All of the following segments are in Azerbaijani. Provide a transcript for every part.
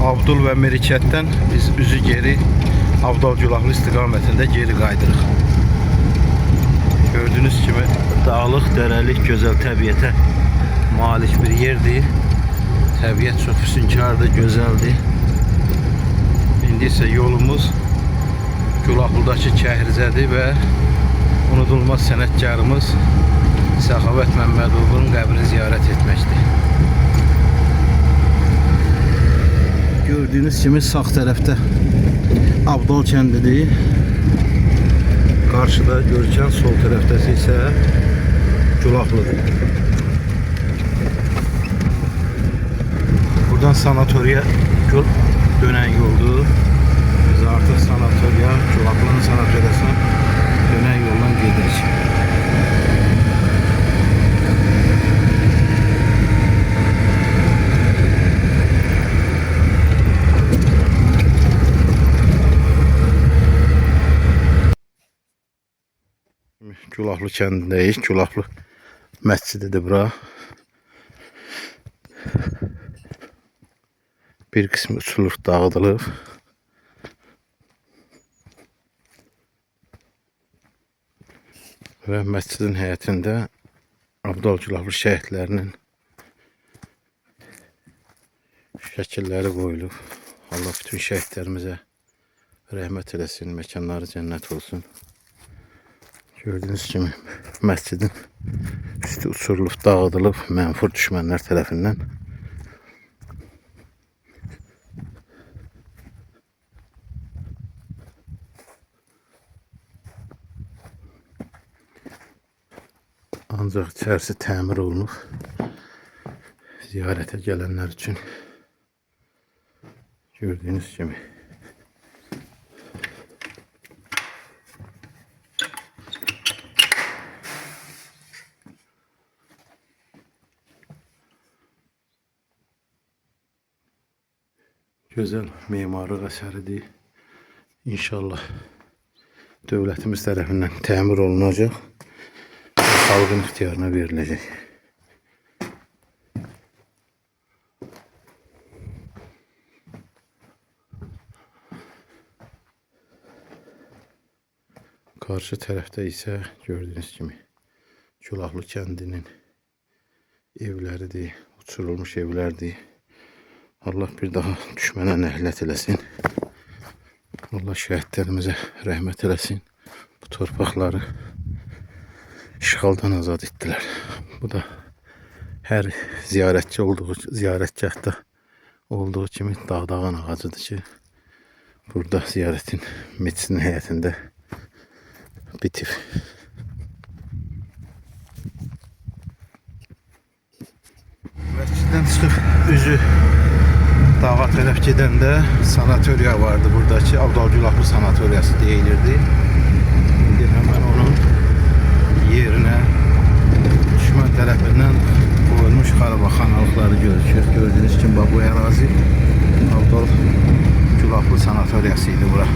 Abdul və Merikətdən biz üzü geri Avdal Gülahlı istiqamətində geri qaydırıq. Gördüğünüz kimi dağlıq, dərəlik, gözəl təbiətə malik bir yerdir. Təbiət çox füsunkardır, gözəldir. İndi isə yolumuz Gülahlıdakı Kəhrizədir və unudulmaz sənətkarımız Səxavət Məmmədovun qəbrini ziyarət etməkdir. Gördüğünüz kimi sağ tərəfdə Abdal kəndidir. Qarşıda görkən, sol tərəfdəsi isə Gülahlıdır. Buradan sanatoriya dönən yoldur. Biz artıq sanatoriya, Gülahlı'nın sanatoriyasına dönən yoldan gedirik. Gülahlı kəndindəyik. Gülahlı məscididir bura. Bir qismi uçulur, dağıdılıb. Və məscidin həyətində Abdal Gülahlı şəhidlərinin şəkilləri qoyulub. Allah bütün şəhidlərimizə rəhmət eləsin, məkanları cənnət olsun. Gördüğünüz kimi məscidin üstü uçurulub, dağıdılıb mənfur düşmənlər tərəfindən. Ancaq içərisi təmir olunub. Ziyarətə gələnlər üçün gördüğünüz kimi. Gözəl memarlıq əsəridir. İnşallah dövlətimiz tərəfindən təmir olunacaq. Xalqın ixtiyarına veriləcək. Qarşı tərəfdə isə gördüyünüz kimi Gülahlı kəndinin evləridir, uçurulmuş evlərdir. Allah bir daha düşmənə nəhlət eləsin. Allah şəhidlərimizə rəhmət eləsin. Bu torpaqları işğaldan azad etdilər. Bu da hər ziyarətgahda olduğu kimi dağdağan ağacıdır ki, burada ziyarətin məscidin həyətində bitib. Məsciddən çıxıb üzü dağa tərəf gedəndə sanatoriya vardı buradakı. Abdal Gülahlı sanatoriyası deyilirdi. İndi həmən onun yerinə düşmən tərəfindən qoyulmuş xarabaxanalıqları görükür. Gördüyünüz kimi bu ərazi Abdal Gülahlı sanatoriyası idi bura.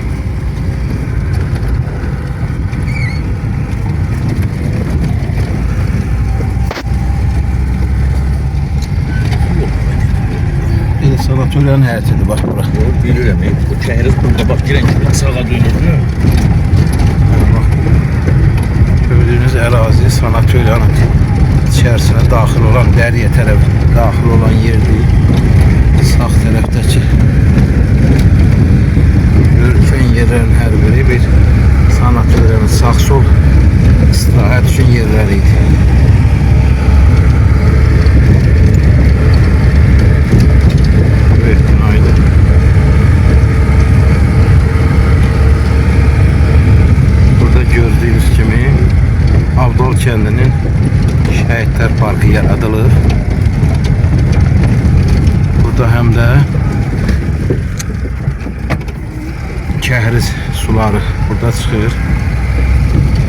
Sanatoriyanın həyətidir, bax bura. Bilirəm, o kəhriz burada bax, girən kimi sağa dönürdü. Gördüğünüz ərazi sanatoriyanın içərisinə daxil olan, dəriyə tərəf daxil olan yerdir. Sağ tərəfdəki görükən yerlərin hər biri bir sanatoriyanın sağ-sol istirahət üçün yerləri idi. Gördüğünüz kimi Avdal kəndinin şəhidlər parkı yaradılır. Burada həm də Kəhriz suları burada çıxır.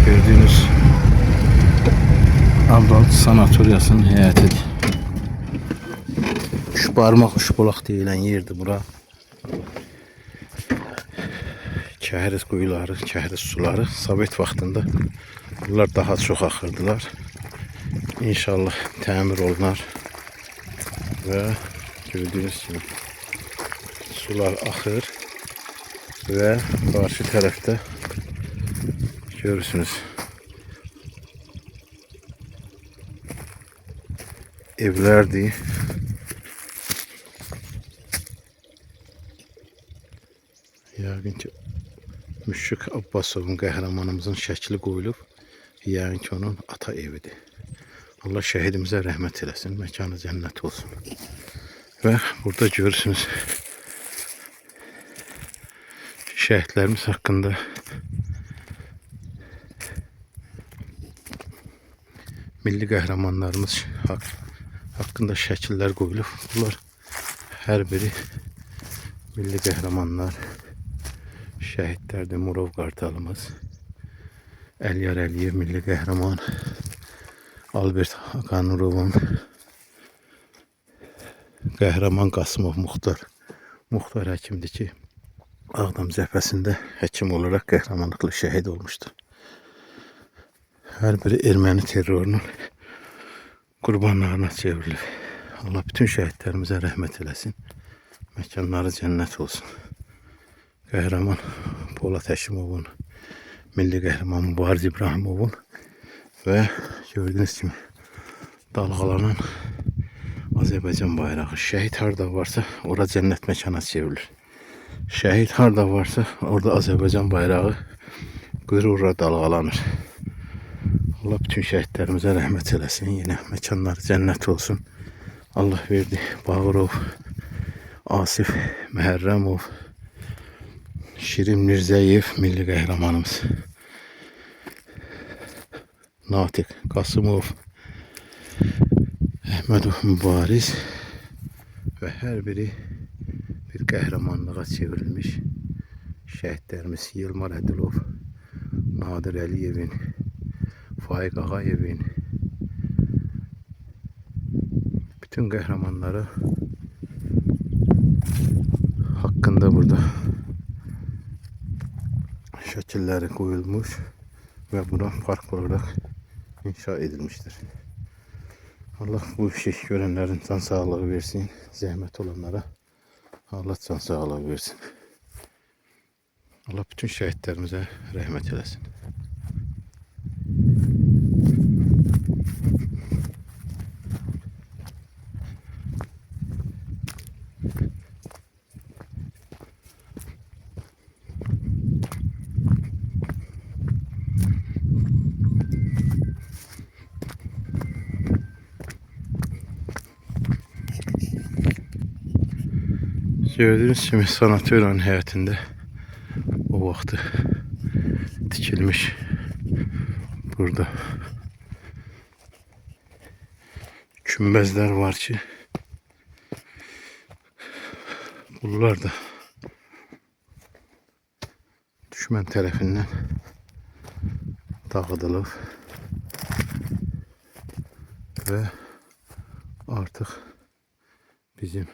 Gördüğünüz Avdal sanatoriyasının həyətidir. Üç barmaq, üç bulaq deyilən yerdir bura. Kəhriz quyuları, kəhriz suları Sovet vaxtında bunlar daha çox axırdılar. İnşallah təmir olunar və gördüyünüz kimi sular axır ve karşı tarafta görürsünüz evlerdi. Yəqin ki Müşfiq Abbasovun qəhrəmanımızın şəkli qoyulub. Yəqin ki onun ata evidir. Allah şəhidimizə rəhmət eləsin, məkanı cənnət olsun. Və burada görürsünüz şəhidlərimiz haqqında milli qəhrəmanlarımız haqqında şəkillər qoyulub. Bunlar hər biri milli qəhrəmanlar, şəhidlərdir. Murov Qartalımız, Əliyar Əliyev milli qəhrəman, Albert Akanurovun, qəhrəman Qasımov Muxtar həkimdir ki, Ağdam cəbhəsində həkim olaraq qəhrəmanlıqla şəhid olmuşdu. Hər biri erməni terrorunun qurbanlarına çevrilir. Allah bütün şəhidlərimizə rəhmət eləsin. Məkanları cənnət olsun. Qəhrəman Polat Həşimovun, milli qəhrəman Mübariz İbrahimovun və gördüyünüz kimi dalğalanan Azərbaycan bayrağı. Şəhid harda varsa ora cənnət məkana çevrilir. Şəhid harda varsa orada Azərbaycan bayrağı qürurla dalğalanır. Allah bütün şəhidlərimizə rəhmət eləsin. Yenə məkanları cənnət olsun. Allah verdi. Bağırov, Asif Məhərrəmov, Şirin Mirzəyev milli qəhrəmanımız, Natiq Qasımov, Əhmədov Mübariz və hər biri bir qəhrəmanlığa çevrilmiş şəhidlərimiz Yılmar Ədilov, Nadir Əliyevin, Faiq Ağayevin, bütün qəhrəmanları hakkında burada şekilleri koyulmuş ve buna park olarak inşa edilmiştir. Allah bu işi görenlerin can sağlığı versin. Zahmet olanlara Allah can sağlığı versin. Allah bütün şəhidlərimizə rəhmət eləsin. Gördüğünüz kimi sanatoriyanın həyətində o vaxtı tikilmiş burada kümbezler var ki bunlar da düşman tərəfindən dağıdılıb ve artık bizim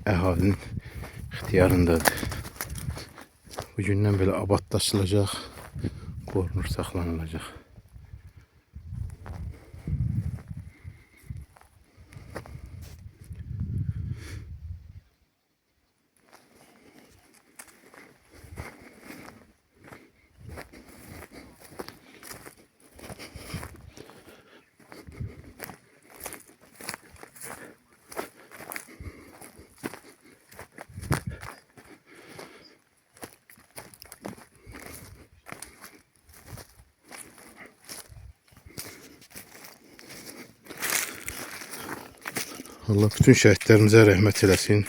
əhalinin ixtiyarındadır. Bugündən belə abadlaşılacaq, qorunur, saxlanılacaq. Allah bütün şəhidlərimizə rəhmət eləsin.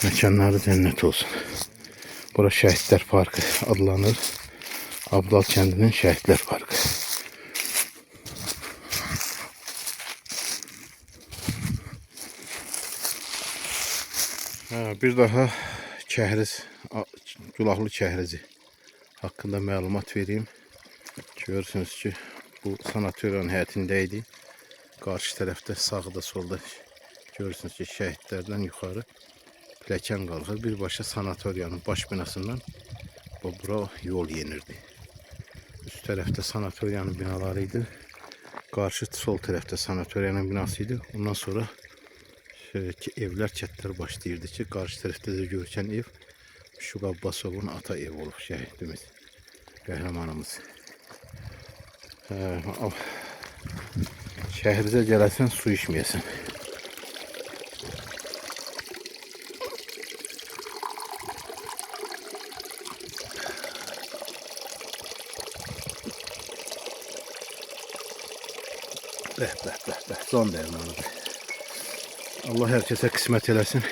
Məkanları cənnət olsun. Bura Şəhidlər Parkı adlanır. Abdal kəndinin Şəhidlər Parkı. Bir daha kəhriz, Culaqlı kəhrizi haqqında məlumat vereyim. Görürsünüz ki, bu sanatoriyanın həyətindəydi. Qarşı tərəfdə, sağda, solda görürsünüz ki, şəhidlərdən yuxarı pilləkən qalxır. Birbaşa sanatoriyanın baş binasından bura yol yenirdi. Üst tərəfdə sanatoriyanın binaları idi. Qarşı sol tərəfdə sanatoriyanın binası idi. Ondan sonra ki evler çətlər başlayırdı ki, karşı tarafta da görkən ev Şuq Abbasovun ata evi olub şəhidimiz, qəhrəmanımız. Şəhrizə gələsən su içməyəsən. Bəh, son dərmanıdır. Allah hər kəsə qismət eləsin.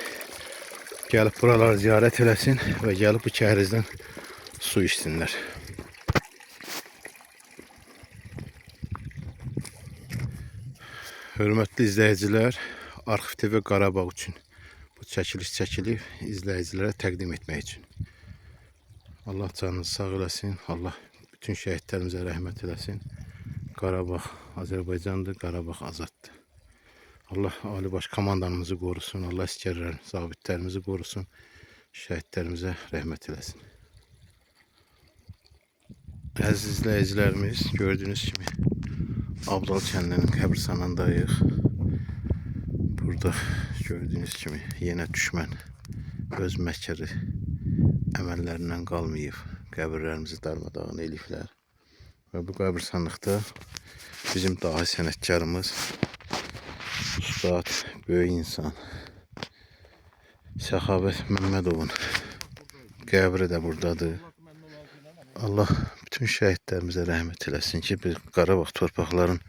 Gəlib buraları ziyarət eləsin və gəlib bu kəhrizdən su içsinlər. Hörmətli izləyicilər, Arxiv TV Qarabağ üçün bu çəkiliş çəkilib izləyicilərə təqdim etmək üçün. Allah canınızı sağ eləsin. Allah bütün şəhidlərimizə rəhmət eləsin. Qarabağ Azərbaycandır, Qarabağ azaddır. Allah Ali Baş Komandanımızı qorusun. Allah əsgərlər, zabitlərimizi qorusun. Şəhidlərimizə rəhmət eləsin. Əziz izləyicilərimiz, gördüyünüz kimi Abdal kəndinin qəbirstanındayıq. Burada gördüyünüz kimi yenə düşmən öz məkri əməllərindən qalmayıb. Qəbirlərimizi darmadağın eləyiblər. Və bu qəbirstanlıqda bizim dahi sənətkarımız, ustad, böyük insan Səxavət Məmmədovun qəbri də buradadır. Allah bütün şəhidlərimizə rəhmət eləsin ki, biz Qarabağ torpaqlarını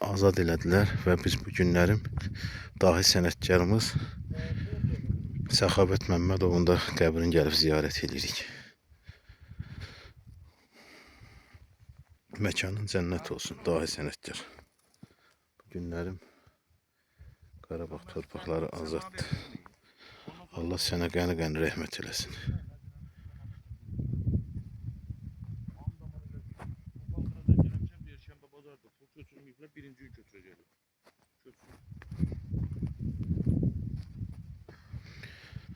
azad elədilər və biz bu günlərim dahi sənətkarımız Səxavət Məmmədovun da qəbrini gəlib ziyarət edirik. Məkanın cənnət olsun, dahi sənətkar. Bu günlərim Qarabağ torpaqları azaddır. Allah sənə qəni-qəni rəhmət eləsin.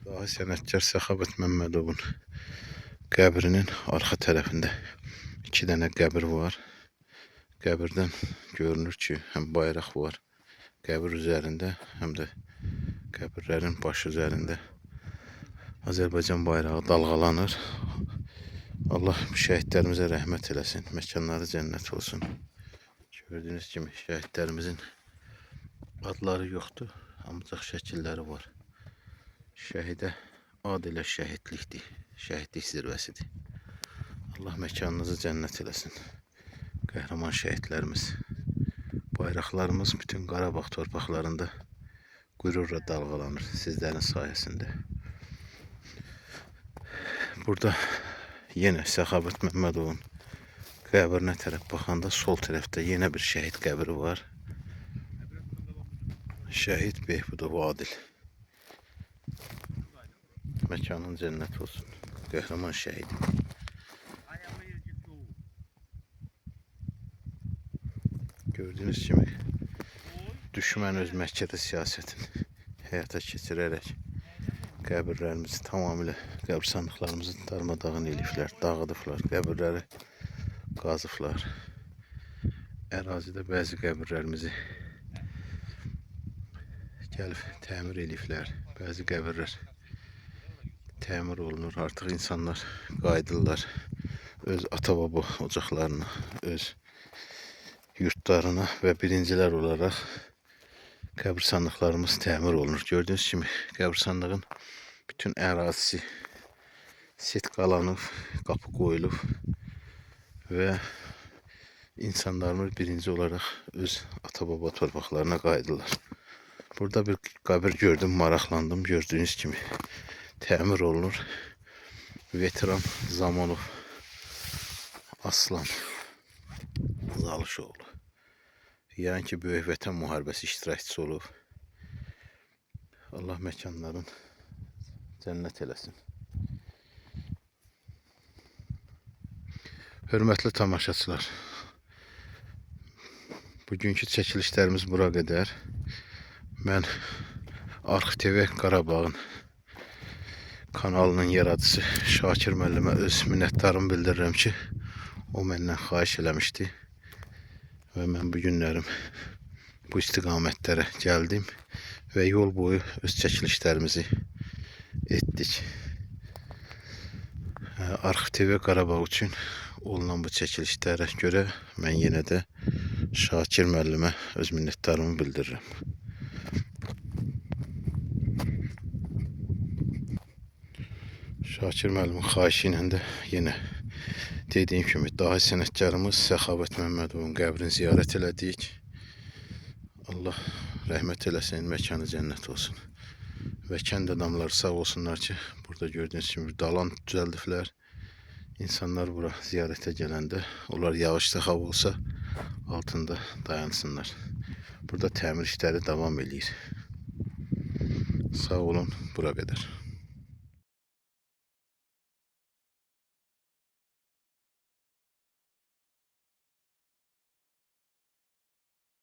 Dahi sənətkar Səxavət Məmmədovun qəbrinin arxa tərəfində 2 dənə qəbir var. Qəbirdən görünür ki, həm bayraq var qəbir üzərində, həm də qəbirlərin başı üzərində Azərbaycan bayrağı dalğalanır. Allah şəhidlərimizə rəhmət eləsin, məkanları cənnət olsun. Gördüyünüz kimi şəhidlərimizin adları yoxdur, ancaq şəkilləri var. Şəhidə ad elə şəhidlikdir, şəhidlik zirvəsidir. Allah məkanınızı cənnət eləsin. Qəhrəman şəhidlərimiz, bayraqlarımız bütün Qarabağ torpaqlarında qürurla dalğalanır sizlərin sayəsində. Burada yenə Səxavət Məmmədovun qəbrinə tərəf baxanda sol tərəfdə yenə bir şəhid qəbri var. Şəhid Behbudov Adil. Məkanın cənnət olsun. Qəhrəman şəhid. Gördüyünüz kimi düşmən öz məkri siyasətini həyata keçirərək qəbirlərimizi tamamilə, qəbirstanlıqlarımızı darmadağın eləyiblər, dağıdıblar, qəbirləri qazıblar. Ərazidə bəzi qəbirlərimizi gəlib təmir eləyiblər, bəzi qəbirlər təmir olunur. Artıq insanlar qayıdırlar öz ata-baba ocaqlarına, öz yurtlarına və birincilər olaraq qəbirstanlıqlarımız təmir olunur. Gördüyünüz kimi qəbirstanlığın bütün ərazisi sit qalanıb, qapı qoyulub və insanlarımız birinci olaraq öz ata-baba torpaqlarına qayıdırlar. Burada bir qəbir gördüm, maraqlandım. Gördüyünüz kimi təmir olunur. Veteran Zamanov Aslan Zalışoğlu. Yəni ki, Böyük Vətən müharibəsi iştirakçısı olub. Allah məkanların cənnət eləsin. Hörmətli tamaşaçılar, bugünkü çəkilişlərimiz bura qədər. Mən Arxiv TV Qarabağın kanalının yaradıcısı Şakir müəllimə öz minnətdarımı bildirirəm ki, o məndən xahiş eləmişdi və mən bu günlərim bu istiqamətlərə gəldim ve yol boyu öz çəkilişlərimizi etdik. Arx TV Qarabağ üçün olunan bu çəkilişlərə görə mən yenə də Şakir müəllimə öz minnətdarlığımı bildirirəm. Şakir müəllimin xahişi ilə də yenə dediyim kimi dahi sənətkarımız Səxavət Məmmədovun qəbrini ziyarət elədik. Allah rəhmət eləsin, məkanı cənnət olsun. Və kənd adamları sağ olsunlar ki, burada gördüyünüz kimi bir dalan düzəldiblər. İnsanlar bura ziyarətə gələndə, onlar yağışlı hava olsa altında dayansınlar. Burada təmir işləri davam edir. Sağ olun, bura qədər.